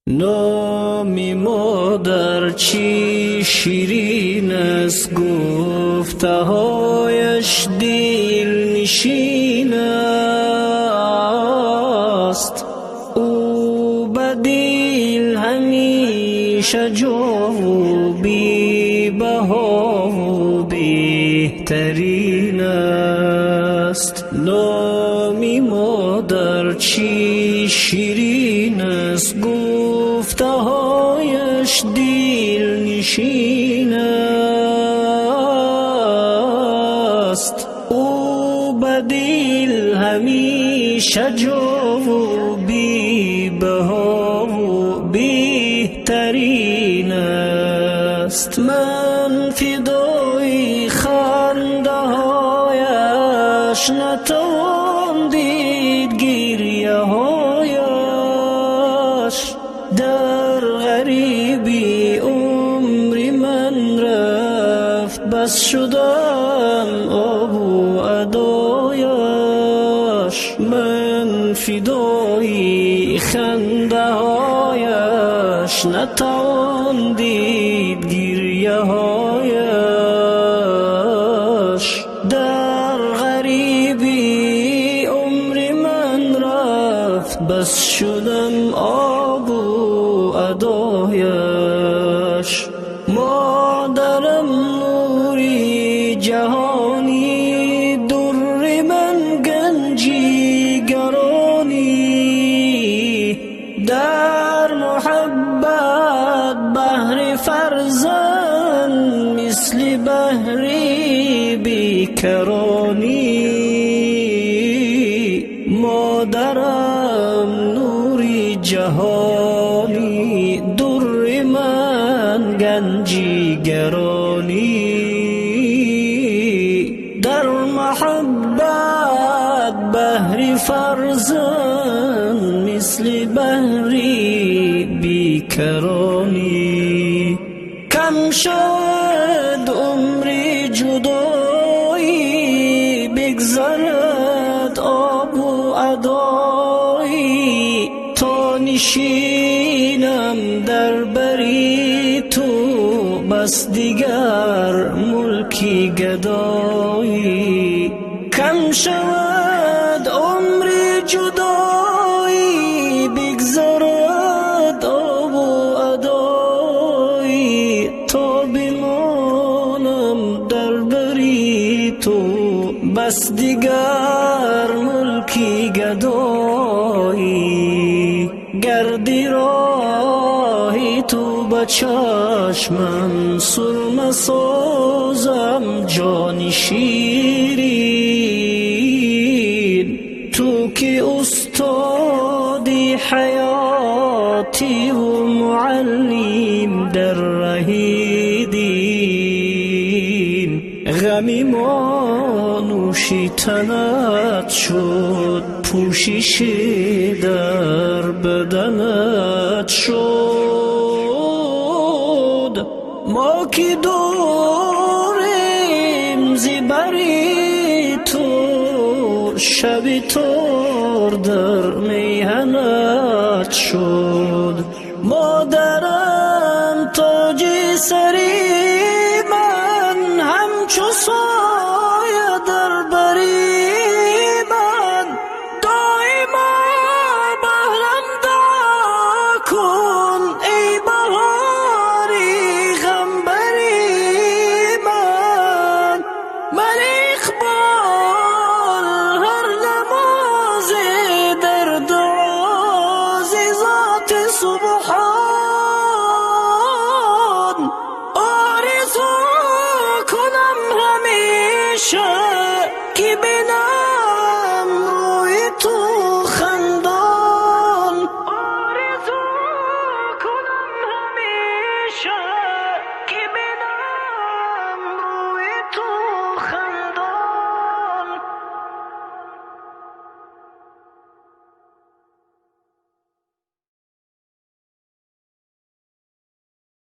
نام مادر چی شیرین است، گفته هایش دل نشین است. او به دل همیشه جا و بی بها و بهترین است. نام مادر چی شیرین است، گفته هایش دل نشین است. او به دل همیشه جا و بی بها و بهترین است. من فدای خنده هایش، نتوان دید گریه هایش. در غریبی عمر من رفت، بس شدم آب و ادایش. من فدای خنده هایش، نتوان دید گریه هایش. در غریبی عمر من رفت، بس شدم آب و ادایش. مادرم نوری جهانی، در من گنجی گرانی. در محبت بحر فرزند، مثل بحری بیکرانی. مادرم نوری جهانی، در من گنجی گرانی. در محبت بحر فرزند، مثل بحری بیکرانی. کم شد عمر جدایی، بگذرد آب و ادایی. تا نشینم در بری تو، بس دیگر ملکی گدایی. کم شود عمر جدایی، بگذرد آب و ادایی. تا بمانم در بری تو، بس دیگر ملکی گدایی. گردی راهی تو به چشمم، سرمه سازم جان شیرین. تو که استادی حیاتی و معلم در ره دین. غمی ما نوشی تنت شد، پوشش در بدنت شد. ما که دوریم زبری تو، شب تار در میهنت شد. مادرم تاج سری من، همچو سایه در بری من. دائما بهرم دا کن ای بهاری غمبری من. من اقبال هر نماز در دعا، ز ذات سبحان. آرزو کنم همیشه که بینم روی تو خندان. آرزو کنم همیشه که بینم روی تو خندان.